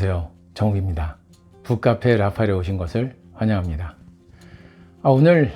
안녕하세요. 정욱입니다. 북카페 라파엘에 오신 것을 환영합니다. 오늘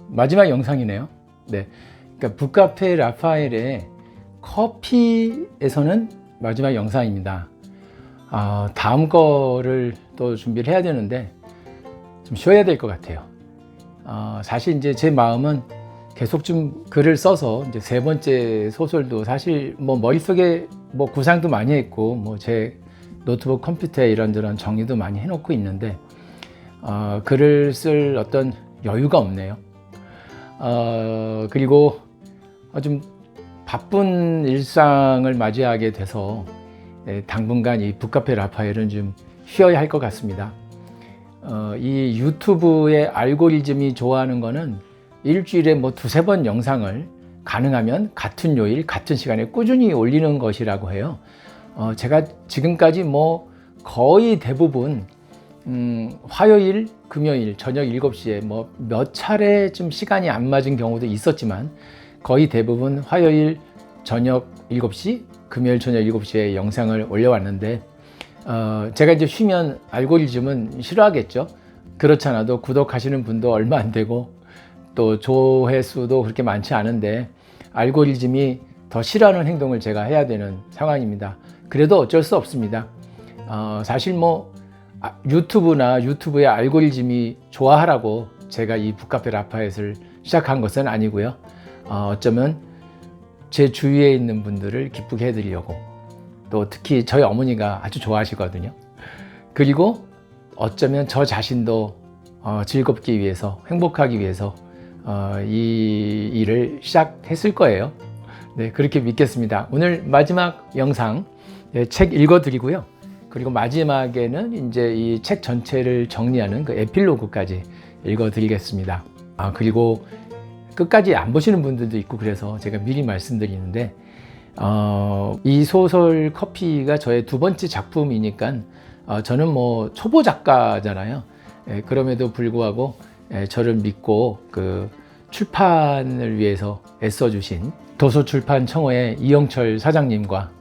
마지막 영상이네요. 네, 그러니까 북카페 라파엘의 커피에서는 마지막 영상입니다. 다음 거를 또 준비를 해야 되는데 좀 쉬어야 될 것 같아요. 사실 이제 제 마음은 계속 좀 글을 써서 이제 세 번째 소설도 사실 뭐 머릿속에 뭐 구상도 많이 했고 뭐 제 노트북 컴퓨터에 이런저런 정리도 많이 해놓고 있는데 글을 쓸 어떤 여유가 없네요. 그리고 좀 바쁜 일상을 맞이하게 돼서 당분간 이 북카페 라파엘은 좀 쉬어야 할 것 같습니다. 이 유튜브의 알고리즘이 좋아하는 거는 일주일에 뭐 두세 번 영상을 가능하면 같은 요일 같은 시간에 꾸준히 올리는 것이라고 해요. 제가 지금까지 뭐 거의 대부분 화요일, 금요일 저녁 7시에 뭐 몇 차례 좀 시간이 안 맞은 경우도 있었지만 거의 대부분 화요일 저녁 7시, 금요일 저녁 7시에 영상을 올려왔는데 제가 이제 쉬면 알고리즘은 싫어하겠죠. 그렇지 않아도 구독하시는 분도 얼마 안 되고 또 조회수도 그렇게 많지 않은데 알고리즘이 더 싫어하는 행동을 제가 해야 되는 상황입니다. 그래도 어쩔 수 없습니다. 사실 뭐 유튜브나 유튜브의 알고리즘이 좋아하라고 제가 이 북카페 라파엘을 시작한 것은 아니고요. 어쩌면 제 주위에 있는 분들을 기쁘게 해드리려고, 또 특히 저희 어머니가 아주 좋아하시거든요. 그리고 어쩌면 저 자신도 즐겁기 위해서, 행복하기 위해서 이 일을 시작했을 거예요. 네, 그렇게 믿겠습니다. 오늘 마지막 영상 책 읽어드리고요. 그리고 마지막에는 이제 이 책 전체를 정리하는 그 에필로그까지 읽어드리겠습니다. 그리고 끝까지 안 보시는 분들도 있고 그래서 제가 미리 말씀드리는데 이 소설 커피가 저의 두 번째 작품이니까 저는 뭐 초보 작가잖아요. 그럼에도 불구하고 저를 믿고 그 출판을 위해서 애써주신 도서출판청어의 이영철 사장님과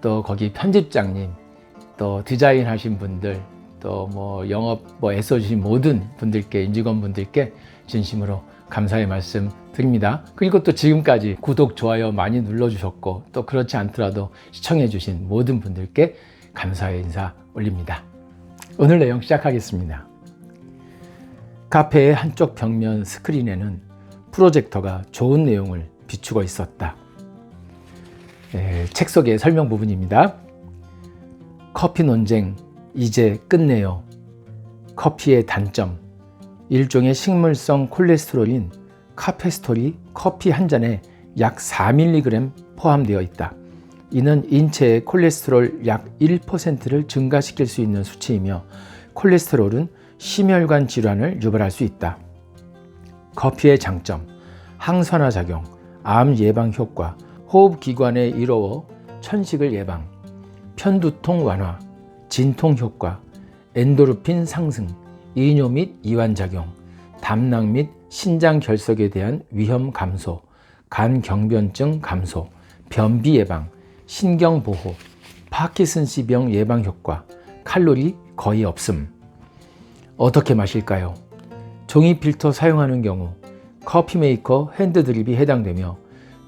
또 거기 편집장님, 또 디자인 하신 분들, 또 뭐 영업 애써주신 모든 분들께, 임직원분들께 진심으로 감사의 말씀 드립니다. 그리고 또 지금까지 구독, 좋아요 많이 눌러주셨고 또 그렇지 않더라도 시청해주신 모든 분들께 감사의 인사 올립니다. 오늘 내용 시작하겠습니다. 카페의 한쪽 벽면 스크린에는 프로젝터가 좋은 내용을 비추고 있었다. 책 속의 설명 부분입니다. 커피 논쟁 이제 끝내요. 커피의 단점, 일종의 식물성 콜레스테롤인 카페스톨이 커피 한 잔에 약 4mg 포함되어 있다. 이는 인체의 콜레스테롤 약 1%를 증가시킬 수 있는 수치이며 콜레스테롤은 심혈관 질환을 유발할 수 있다. 커피의 장점, 항산화 작용, 암 예방 효과, 호흡기관에 이로워 천식을 예방, 편두통 완화, 진통 효과, 엔도르핀 상승, 이뇨 및 이완작용, 담낭 및 신장 결석에 대한 위험 감소, 간경변증 감소, 변비 예방, 신경 보호, 파킨슨씨병 예방 효과, 칼로리 거의 없음. 어떻게 마실까요? 종이 필터 사용하는 경우 커피 메이커 핸드 드립이 해당되며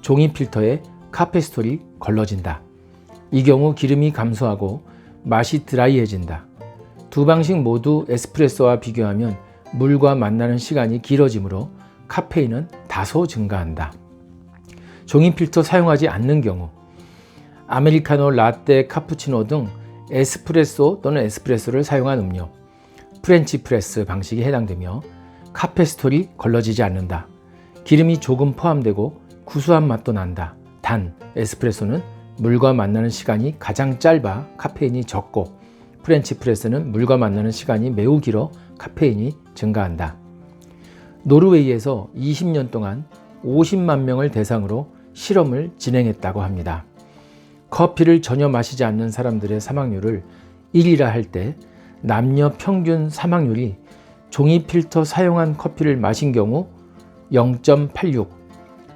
종이 필터에 카페스톨이 걸러진다. 이 경우 기름이 감소하고 맛이 드라이해진다. 두 방식 모두 에스프레소와 비교하면 물과 만나는 시간이 길어지므로 카페인은 다소 증가한다. 종이 필터 사용하지 않는 경우 아메리카노, 라떼, 카푸치노 등 에스프레소 또는 에스프레소를 사용한 음료, 프렌치 프레스 방식이 해당되며 카페스톨이 걸러지지 않는다. 기름이 조금 포함되고 구수한 맛도 난다. 단 에스프레소는 물과 만나는 시간이 가장 짧아 카페인이 적고 프렌치 프레스는 물과 만나는 시간이 매우 길어 카페인이 증가한다. 노르웨이에서 20년 동안 50만 명을 대상으로 실험을 진행했다고 합니다. 커피를 전혀 마시지 않는 사람들의 사망률을 1이라 할 때 남녀 평균 사망률이 종이 필터 사용한 커피를 마신 경우 0.86,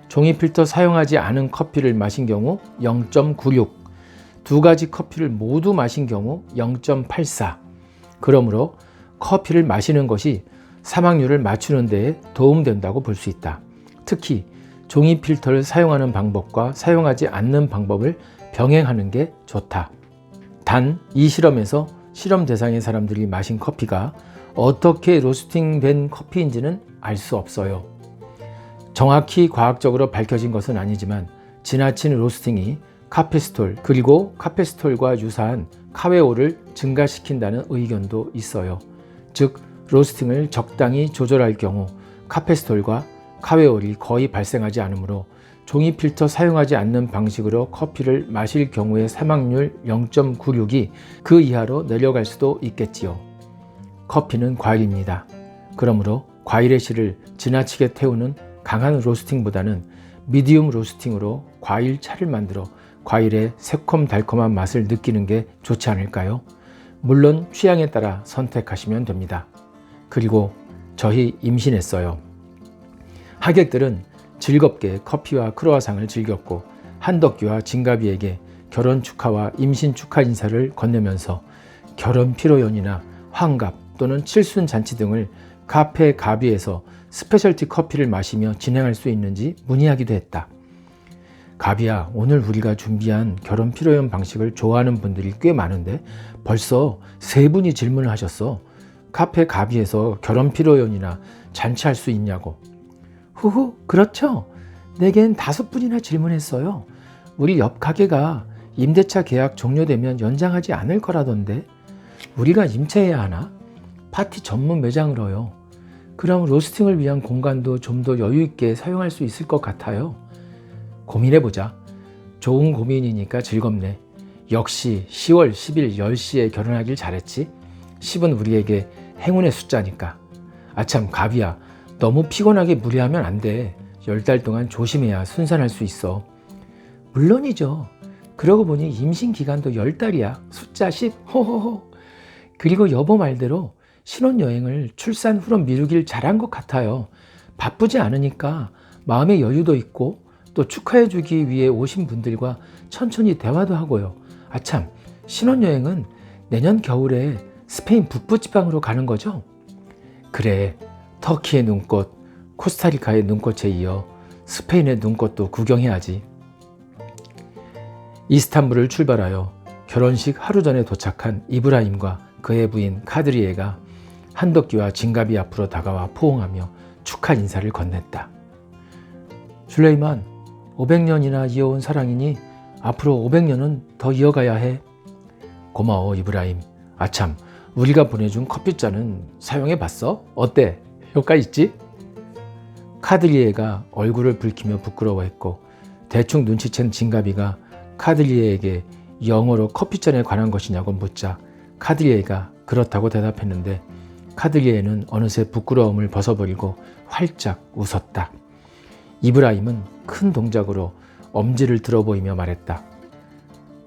종이 필터 사용하지 않은 커피를 마신 경우 0.96, 두 가지 커피를 모두 마신 경우 0.84. 그러므로 커피를 마시는 것이 사망률을 맞추는 데에 도움된다고 볼 수 있다. 특히 종이 필터를 사용하는 방법과 사용하지 않는 방법을 병행하는 게 좋다. 단, 이 실험에서 실험 대상의 사람들이 마신 커피가 어떻게 로스팅된 커피인지는 알 수 없어요. 정확히 과학적으로 밝혀진 것은 아니지만 지나친 로스팅이 카페스톨 그리고 카페스톨과 유사한 카웨오를 증가시킨다는 의견도 있어요. 즉, 로스팅을 적당히 조절할 경우 카페스톨과 카웨올이 거의 발생하지 않으므로 종이 필터 사용하지 않는 방식으로 커피를 마실 경우의 사망률 0.96이 그 이하로 내려갈 수도 있겠지요. 커피는 과일입니다. 그러므로 과일의 실을 지나치게 태우는 강한 로스팅보다는 미디움 로스팅으로 과일차를 만들어 과일의 새콤달콤한 맛을 느끼는 게 좋지 않을까요? 물론 취향에 따라 선택하시면 됩니다. 그리고 저희 임신했어요. 하객들은 즐겁게 커피와 크로와상을 즐겼고 한덕규와 진가비에게 결혼 축하와 임신 축하 인사를 건네면서 결혼 피로연이나 환갑 또는 칠순 잔치 등을 카페 가비에서 스페셜티 커피를 마시며 진행할 수 있는지 문의하기도 했다. 가비야, 오늘 우리가 준비한 결혼 피로연 방식을 좋아하는 분들이 꽤 많은데 벌써 3분이 질문을 하셨어. 카페 가비에서 결혼 피로연이나 잔치할 수 있냐고. 후후, 그렇죠. 내겐 5분이나 질문했어요. 우리 옆 가게가 임대차 계약 종료되면 연장하지 않을 거라던데 우리가 임차해야 하나? 파티 전문 매장으로요. 그럼 로스팅을 위한 공간도 좀 더 여유 있게 사용할 수 있을 것 같아요. 고민해보자. 좋은 고민이니까 즐겁네. 역시 10월 10일 10시에 결혼하길 잘했지. 10은 우리에게 행운의 숫자니까. 아참, 가비야, 너무 피곤하게 무리하면 안 돼. 10달 동안 조심해야 순산할 수 있어. 물론이죠. 그러고 보니 임신 기간도 10달이야. 숫자 10. 호호호. 그리고 여보 말대로 신혼여행을 출산 후로 미루길 잘한 것 같아요. 바쁘지 않으니까 마음의 여유도 있고 또 축하해주기 위해 오신 분들과 천천히 대화도 하고요. 아참, 신혼여행은 내년 겨울에 스페인 북부지방으로 가는 거죠? 그래, 터키의 눈꽃, 코스타리카의 눈꽃에 이어 스페인의 눈꽃도 구경해야지. 이스탄불을 출발하여 결혼식 하루 전에 도착한 이브라임과 그의 부인 카드리에가 한덕기와 진가비 앞으로 다가와 포옹하며 축하 인사를 건넸다. 술레이만, 500년이나 이어온 사랑이니 앞으로 500년은 더 이어가야 해. 고마워, 이브라임. 아참, 우리가 보내준 커피잔은 사용해봤어? 어때? 효과 있지? 카드리에가 얼굴을 붉히며 부끄러워했고 대충 눈치챈 진가비가 카드리에에게 영어로 커피잔에 관한 것이냐고 묻자 카드리에가 그렇다고 대답했는데 카드리에는 어느새 부끄러움을 벗어버리고 활짝 웃었다. 이브라임은 큰 동작으로 엄지를 들어 보이며 말했다.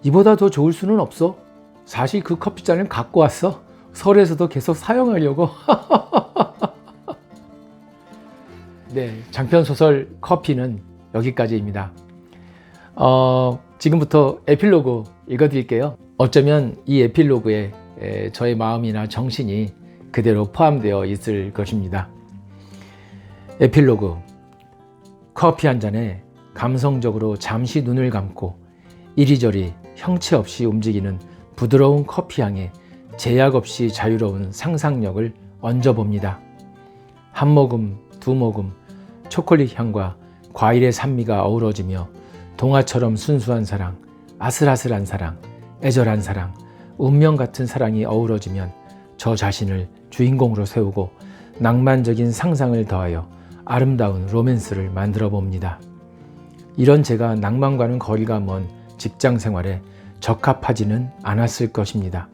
이보다 더 좋을 수는 없어. 사실 그 커피잔을 갖고 왔어. 서울에서도 계속 사용하려고. 네, 장편소설 커피는 여기까지입니다. 지금부터 에필로그 읽어드릴게요. 어쩌면 이 에필로그에 저의 마음이나 정신이 그대로 포함되어 있을 것입니다. 에필로그. 커피 한 잔에 감성적으로 잠시 눈을 감고 이리저리 형체 없이 움직이는 부드러운 커피향에 제약 없이 자유로운 상상력을 얹어봅니다. 한 모금, 두 모금, 초콜릿 향과 과일의 산미가 어우러지며 동화처럼 순수한 사랑, 아슬아슬한 사랑, 애절한 사랑, 운명 같은 사랑이 어우러지면 저 자신을 주인공으로 세우고 낭만적인 상상을 더하여 아름다운 로맨스를 만들어 봅니다. 이런 제가 낭만과는 거리가 먼 직장 생활에 적합하지는 않았을 것입니다.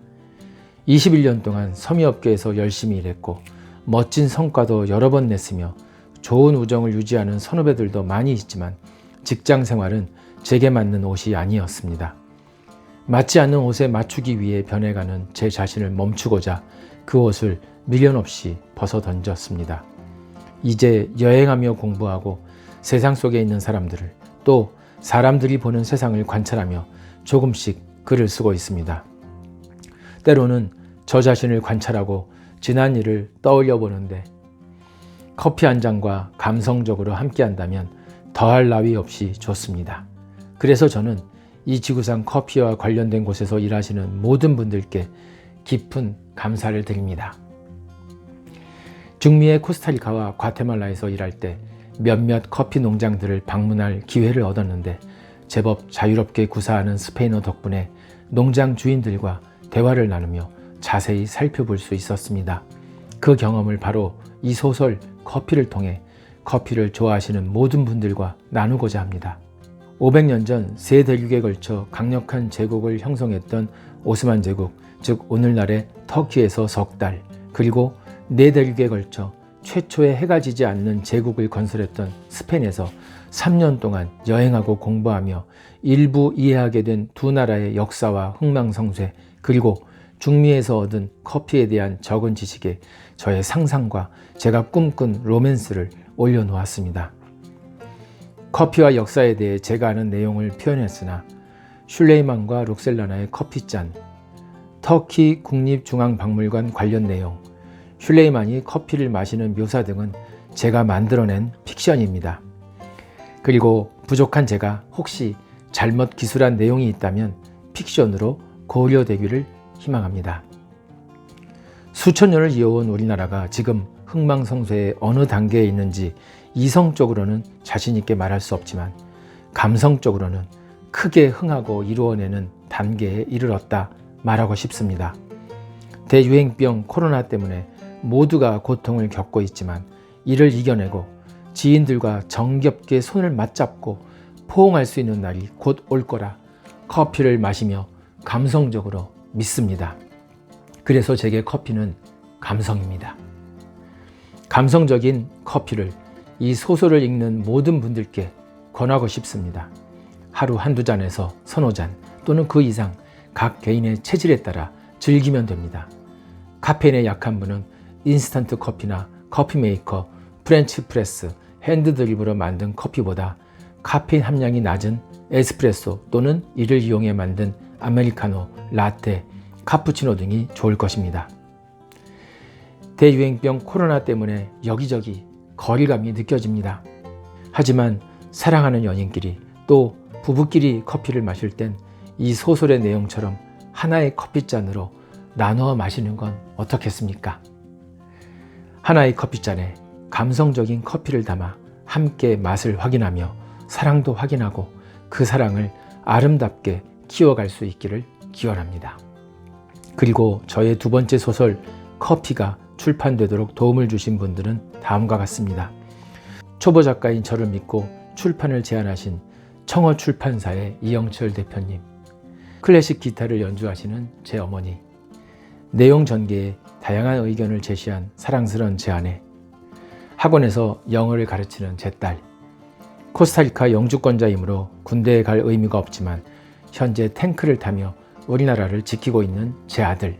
21년 동안 섬유업계에서 열심히 일했고 멋진 성과도 여러 번 냈으며 좋은 우정을 유지하는 선후배들도 많이 있지만 직장 생활은 제게 맞는 옷이 아니었습니다. 맞지 않는 옷에 맞추기 위해 변해가는 제 자신을 멈추고자 그 옷을 미련 없이 벗어 던졌습니다. 이제 여행하며 공부하고 세상 속에 있는 사람들을 또 사람들이 보는 세상을 관찰하며 조금씩 글을 쓰고 있습니다. 때로는 저 자신을 관찰하고 지난 일을 떠올려 보는데 커피 한 잔과 감성적으로 함께한다면 더할 나위 없이 좋습니다. 그래서 저는 이 지구상 커피와 관련된 곳에서 일하시는 모든 분들께 깊은 감사를 드립니다. 중미의 코스타리카와 과테말라에서 일할 때 몇몇 커피 농장들을 방문할 기회를 얻었는데 제법 자유롭게 구사하는 스페인어 덕분에 농장 주인들과 대화를 나누며 자세히 살펴볼 수 있었습니다. 그 경험을 바로 이 소설 커피를 통해 커피를 좋아하시는 모든 분들과 나누고자 합니다. 500년 전 세 대륙에 걸쳐 강력한 제국을 형성했던 오스만 제국, 즉 오늘날의 터키에서 석 달, 그리고 네 대륙에 걸쳐 최초의 해가 지지 않는 제국을 건설했던 스페인에서 3년 동안 여행하고 공부하며 일부 이해하게 된 두 나라의 역사와 흥망성쇠, 그리고 중미에서 얻은 커피에 대한 적은 지식에 저의 상상과 제가 꿈꾼 로맨스를 올려놓았습니다. 커피와 역사에 대해 제가 아는 내용을 표현했으나 슐레이만과 록셀라나의 커피잔, 터키 국립중앙박물관 관련 내용, 슐레이만이 커피를 마시는 묘사 등은 제가 만들어낸 픽션입니다. 그리고 부족한 제가 혹시 잘못 기술한 내용이 있다면 픽션으로 고려되기를 희망합니다. 수천 년을 이어온 우리나라가 지금 흥망성쇠의 어느 단계에 있는지 이성적으로는 자신 있게 말할 수 없지만 감성적으로는 크게 흥하고 이루어내는 단계에 이르렀다 말하고 싶습니다. 대유행병 코로나 때문에 모두가 고통을 겪고 있지만 이를 이겨내고 지인들과 정겹게 손을 맞잡고 포옹할 수 있는 날이 곧 올 거라 커피를 마시며 감성적으로 믿습니다. 그래서 제게 커피는 감성입니다. 감성적인 커피를 이 소설을 읽는 모든 분들께 권하고 싶습니다. 하루 한두 잔에서 서너 잔 또는 그 이상 각 개인의 체질에 따라 즐기면 됩니다. 카페인에 약한 분은 인스턴트 커피나 커피 메이커, 프렌치 프레스, 핸드 드립으로 만든 커피보다 카페인 함량이 낮은 에스프레소 또는 이를 이용해 만든 아메리카노, 라떼, 카푸치노 등이 좋을 것입니다. 대유행병 코로나 때문에 여기저기 거리감이 느껴집니다. 하지만 사랑하는 연인끼리 또 부부끼리 커피를 마실 땐 이 소설의 내용처럼 하나의 커피잔으로 나누어 마시는 건 어떻겠습니까? 하나의 커피잔에 감성적인 커피를 담아 함께 맛을 확인하며 사랑도 확인하고 그 사랑을 아름답게 키워갈 수 있기를 기원합니다. 그리고 저의 두 번째 소설 커피가 출판되도록 도움을 주신 분들은 다음과 같습니다. 초보 작가인 저를 믿고 출판을 제안하신 청어출판사의 이영철 대표님, 클래식 기타를 연주하시는 제 어머니, 내용 전개에 다양한 의견을 제시한 사랑스러운 제 아내, 학원에서 영어를 가르치는 제 딸, 코스타리카 영주권자이므로 군대에 갈 의미가 없지만 현재 탱크를 타며 우리나라를 지키고 있는 제 아들,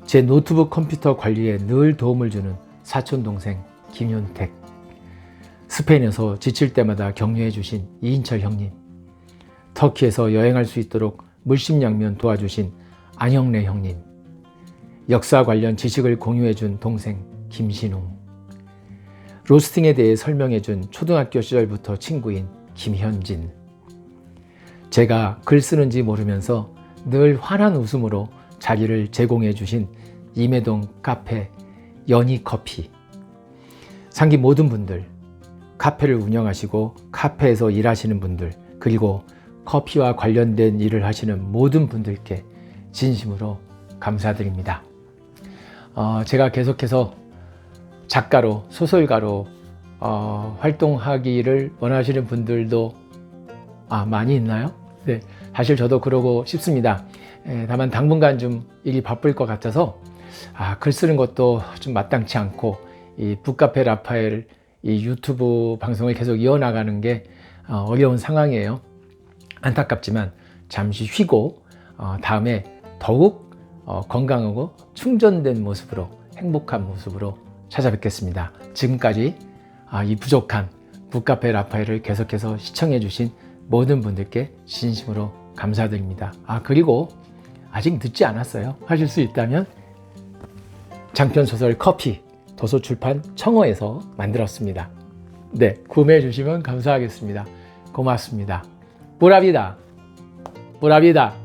제 노트북 컴퓨터 관리에 늘 도움을 주는 사촌동생 김윤택, 스페인에서 지칠 때마다 격려해 주신 이인철 형님, 터키에서 여행할 수 있도록 물심양면 도와주신 안형래 형님, 역사 관련 지식을 공유해 준 동생 김신웅, 로스팅에 대해 설명해 준 초등학교 시절부터 친구인 김현진, 제가 글 쓰는지 모르면서 늘 환한 웃음으로 자리를 제공해 주신 임해동 카페 연희커피, 상기 모든 분들, 카페를 운영하시고 카페에서 일하시는 분들, 그리고 커피와 관련된 일을 하시는 모든 분들께 진심으로 감사드립니다. 제가 계속해서 작가로, 소설가로 활동하기를 원하시는 분들도 많이 있나요? 네, 사실 저도 그러고 싶습니다. 다만 당분간 좀 일이 바쁠 것 같아서 글 쓰는 것도 좀 마땅치 않고 이 북카페 라파엘 이 유튜브 방송을 계속 이어나가는 게 어려운 상황이에요. 안타깝지만 잠시 쉬고 다음에 더욱 건강하고 충전된 모습으로, 행복한 모습으로 찾아뵙겠습니다. 지금까지 이 부족한 북카페 라파엘을 계속해서 시청해 주신 모든 분들께 진심으로 감사드립니다. 그리고 아직 늦지 않았어요. 하실 수 있다면 장편소설 커피 도서출판 청어에서 만들었습니다. 네, 구매해 주시면 감사하겠습니다. 고맙습니다. 뿌라비다. 뿌라비다.